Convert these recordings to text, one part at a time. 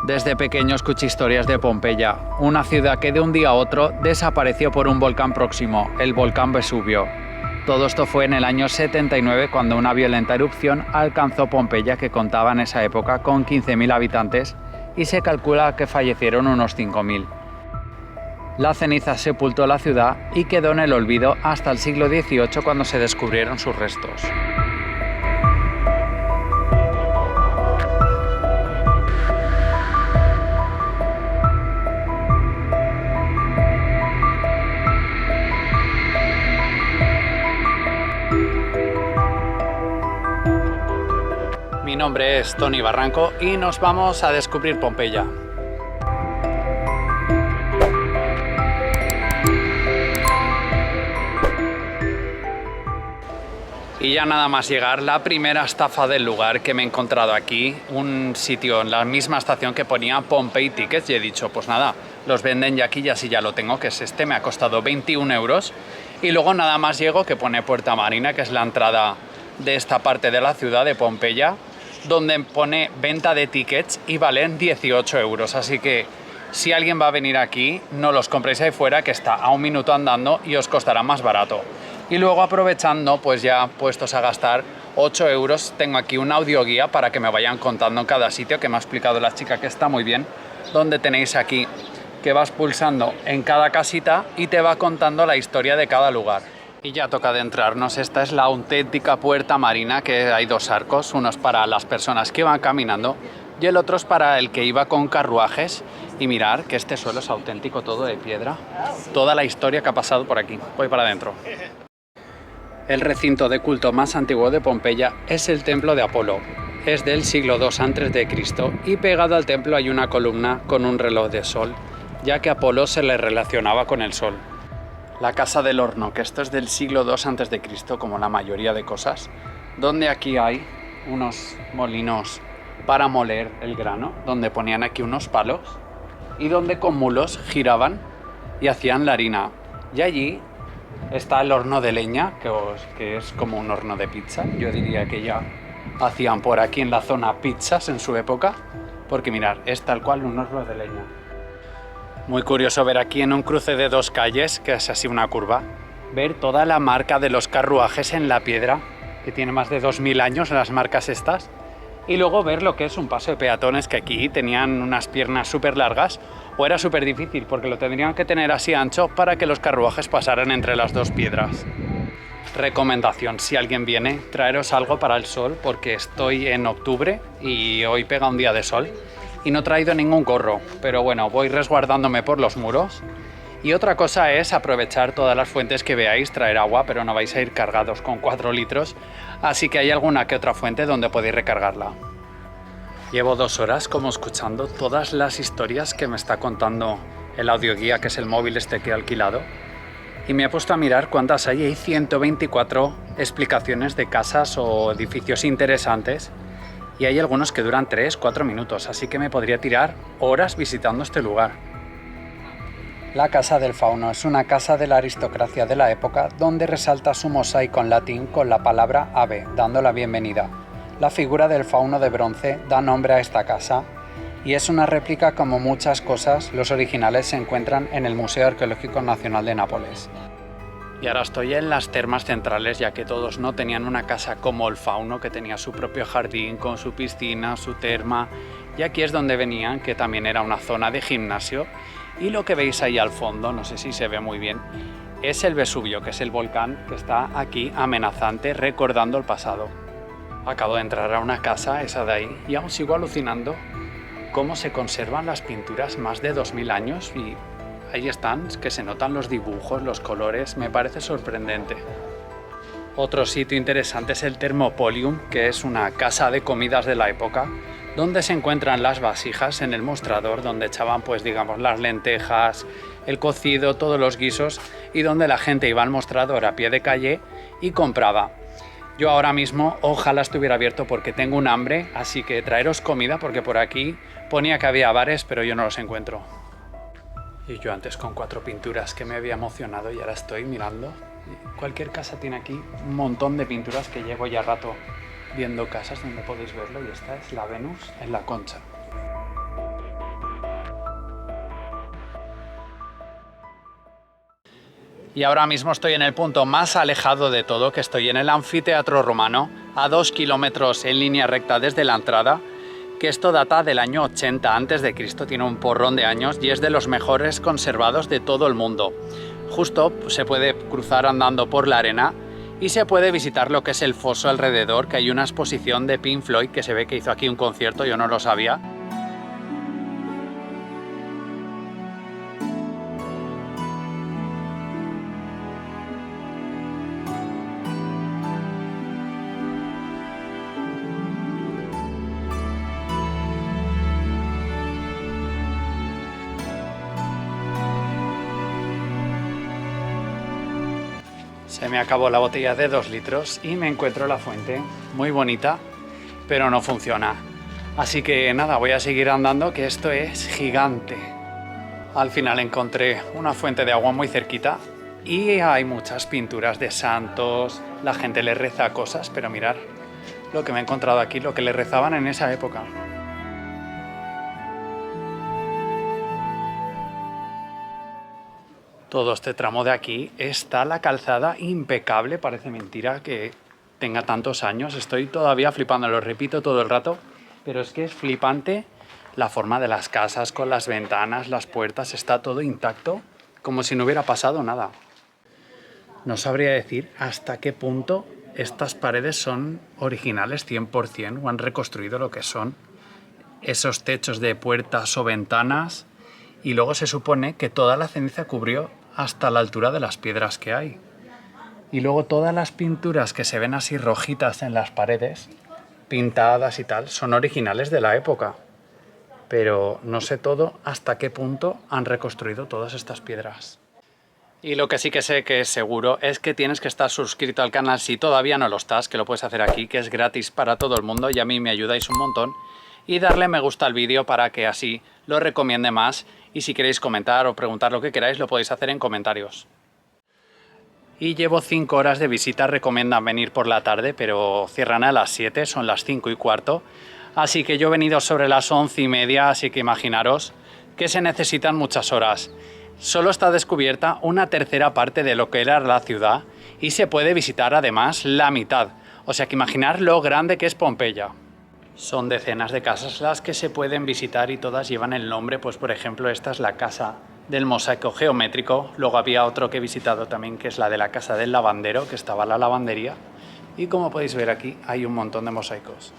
Desde pequeño escuché historias de Pompeya, una ciudad que de un día a otro desapareció por un volcán próximo, el volcán Vesubio. Todo esto fue en el año 79 cuando una violenta erupción alcanzó Pompeya, que contaba en esa época con 15.000 habitantes, y se calcula que fallecieron unos 5.000. La ceniza sepultó la ciudad y quedó en el olvido hasta el siglo XVIII, cuando se descubrieron sus restos. Mi nombre es Tony Barranco y nos vamos a descubrir Pompeya. Y ya nada más llegar, la primera estafa del lugar que me he encontrado aquí, un sitio en la misma estación que ponía Pompey Tickets, y he dicho, pues nada, los venden ya aquí y así ya lo tengo, que es este, me ha costado 21 euros. Y luego nada más llego, que pone Puerta Marina, que es la entrada de esta parte de la ciudad de Pompeya, donde pone venta de tickets y valen 18 euros. Así que si alguien va a venir aquí, no los compréis ahí fuera, que está a un minuto andando y os costará más barato. Y luego, aprovechando, pues ya puestos a gastar 8 euros, tengo aquí un audioguía para que me vayan contando en cada sitio, que me ha explicado la chica, que está muy bien, donde tenéis aquí que vas pulsando en cada casita y te va contando la historia de cada lugar. Y ya toca adentrarnos. Esta es la auténtica Puerta Marina, que hay dos arcos, uno es para las personas que van caminando y el otro es para el que iba con carruajes. Y mirar que este suelo es auténtico, todo de piedra, toda la historia que ha pasado por aquí. Voy para adentro. El recinto de culto más antiguo de Pompeya es el templo de Apolo. Es del siglo II a.C. y pegado al templo hay una columna con un reloj de sol, ya que Apolo se le relacionaba con el sol. La casa del horno, que esto es del siglo II a.C., como la mayoría de cosas, donde aquí hay unos molinos para moler el grano, donde ponían aquí unos palos y donde con mulos giraban y hacían la harina. Y allí está el horno de leña, que es como un horno de pizza. Yo diría que ya hacían por aquí en la zona pizzas en su época, porque mirad, es tal cual un horno de leña. Muy curioso ver aquí en un cruce de dos calles, que es así una curva, ver toda la marca de los carruajes en la piedra, que tiene más de 2000 años las marcas estas, y luego ver lo que es un paso de peatones, que aquí tenían unas piernas súper largas, o era súper difícil porque lo tendrían que tener así ancho para que los carruajes pasaran entre las dos piedras. Recomendación, si alguien viene, traeros algo para el sol, porque estoy en octubre y hoy pega un día de sol. Y no he traído ningún gorro, pero bueno, voy resguardándome por los muros. Y otra cosa es aprovechar todas las fuentes que veáis, traer agua, pero no vais a ir cargados con 4 litros, así que hay alguna que otra fuente donde podéis recargarla. Llevo 2 horas como escuchando todas las historias que me está contando el audioguía, que es el móvil este que he alquilado, y me he puesto a mirar cuántas hay. Hay 124 explicaciones de casas o edificios interesantes, y hay algunos que duran 3-4 minutos, así que me podría tirar horas visitando este lugar. La Casa del Fauno es una casa de la aristocracia de la época, donde resalta su mosaico en latín con la palabra ave, dando la bienvenida. La figura del fauno de bronce da nombre a esta casa y es una réplica. Como muchas cosas, los originales se encuentran en el Museo Arqueológico Nacional de Nápoles. Y ahora estoy en las termas centrales, ya que todos no tenían una casa como el fauno, que tenía su propio jardín con su piscina, su terma, y aquí es donde venían, que también era una zona de gimnasio. Y lo que veis ahí al fondo, no sé si se ve muy bien, es el Vesubio, que es el volcán que está aquí amenazante, recordando el pasado. Acabo de entrar a una casa, esa de ahí, y aún sigo alucinando cómo se conservan las pinturas más de 2000 años, y ahí están, que se notan los dibujos, los colores, me parece sorprendente. Otro sitio interesante es el Thermopolium, que es una casa de comidas de la época, donde se encuentran las vasijas en el mostrador, donde echaban, pues digamos, las lentejas, el cocido, todos los guisos, y donde la gente iba al mostrador a pie de calle y compraba. Yo ahora mismo ojalá estuviera abierto porque tengo un hambre, así que traeros comida, porque por aquí ponía que había bares, pero yo no los encuentro. Y yo antes con 4 pinturas que me había emocionado, y ahora estoy mirando. Cualquier casa tiene aquí un montón de pinturas, que llevo ya rato viendo casas donde podéis verlo, y esta es la Venus en la Concha. Y ahora mismo estoy en el punto más alejado de todo, que estoy en el anfiteatro romano, a 2 kilómetros en línea recta desde la entrada, que esto data del año 80 a.C., tiene un porrón de años y es de los mejores conservados de todo el mundo. Justo se puede cruzar andando por la arena y se puede visitar lo que es el foso alrededor, que hay una exposición de Pink Floyd, que se ve que hizo aquí un concierto, yo no lo sabía. Se me acabó la botella de 2 litros y me encuentro la fuente, muy bonita, pero no funciona. Así que nada, voy a seguir andando, que esto es gigante. Al final encontré una fuente de agua muy cerquita y hay muchas pinturas de santos, la gente le reza cosas, pero mirad lo que me he encontrado aquí, lo que le rezaban en esa época. Todo este tramo de aquí está la calzada impecable, parece mentira que tenga tantos años, estoy todavía flipando, lo repito todo el rato, pero es que es flipante la forma de las casas con las ventanas, las puertas, está todo intacto, como si no hubiera pasado nada. No sabría decir hasta qué punto estas paredes son originales 100% o han reconstruido lo que son esos techos de puertas o ventanas, y luego se supone que toda la ceniza cubrió hasta la altura de las piedras que hay. Y luego todas las pinturas que se ven así rojitas en las paredes, pintadas y tal, son originales de la época. Pero no sé todo hasta qué punto han reconstruido todas estas piedras. Y lo que sí que sé que es seguro es que tienes que estar suscrito al canal si todavía no lo estás, que lo puedes hacer aquí, que es gratis para todo el mundo y a mí me ayudáis un montón. Y darle me gusta al vídeo para que así lo recomiende más. Y si queréis comentar o preguntar lo que queráis, lo podéis hacer en comentarios. Y llevo 5 horas de visita, recomiendan venir por la tarde, pero cierran a las 7, son las 5:15. Así que yo he venido sobre las 11:30, así que imaginaros que se necesitan muchas horas. Solo está descubierta una tercera parte de lo que era la ciudad y se puede visitar además la mitad. O sea que imaginar lo grande que es Pompeya. Son decenas de casas las que se pueden visitar y todas llevan el nombre, pues por ejemplo esta es la casa del mosaico geométrico, luego había otro que he visitado también que es la de la casa del lavandero, que estaba la lavandería, y como podéis ver aquí hay un montón de mosaicos.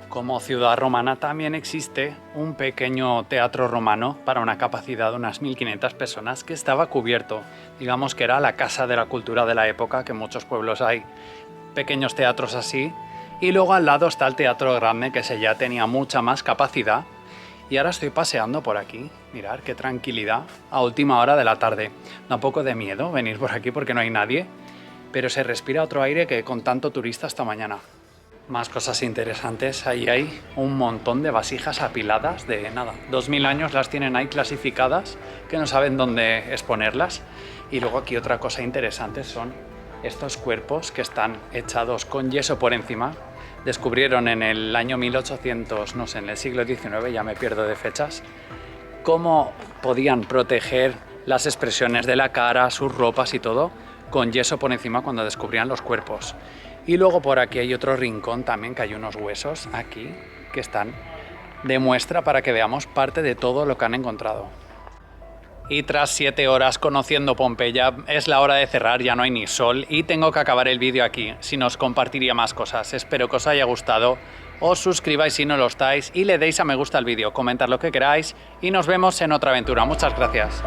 Como ciudad romana también existe un pequeño teatro romano para una capacidad de unas 1500 personas que estaba cubierto. Digamos que era la casa de la cultura de la época, que en muchos pueblos hay pequeños teatros así. Y luego al lado está el teatro grande, que ese ya tenía mucha más capacidad. Y ahora estoy paseando por aquí. Mirad qué tranquilidad a última hora de la tarde. Da un poco de miedo venir por aquí porque no hay nadie, pero se respira otro aire que con tanto turista esta mañana. Más cosas interesantes, ahí hay un montón de vasijas apiladas de nada, 2000 años las tienen ahí clasificadas, que no saben dónde exponerlas. Y luego aquí otra cosa interesante son estos cuerpos que están echados con yeso por encima. Descubrieron en el año 1800, no sé, en el siglo XIX, ya me pierdo de fechas, cómo podían proteger las expresiones de la cara, sus ropas y todo, con yeso por encima cuando descubrían los cuerpos. Y luego por aquí hay otro rincón también, que hay unos huesos aquí que están de muestra para que veamos parte de todo lo que han encontrado. Y tras 7 horas conociendo Pompeya, es la hora de cerrar, ya no hay ni sol y tengo que acabar el vídeo aquí. Si no, os compartiría más cosas. Espero que os haya gustado. Os suscribáis si no lo estáis y le deis a me gusta al vídeo, comentad lo que queráis y nos vemos en otra aventura. Muchas gracias.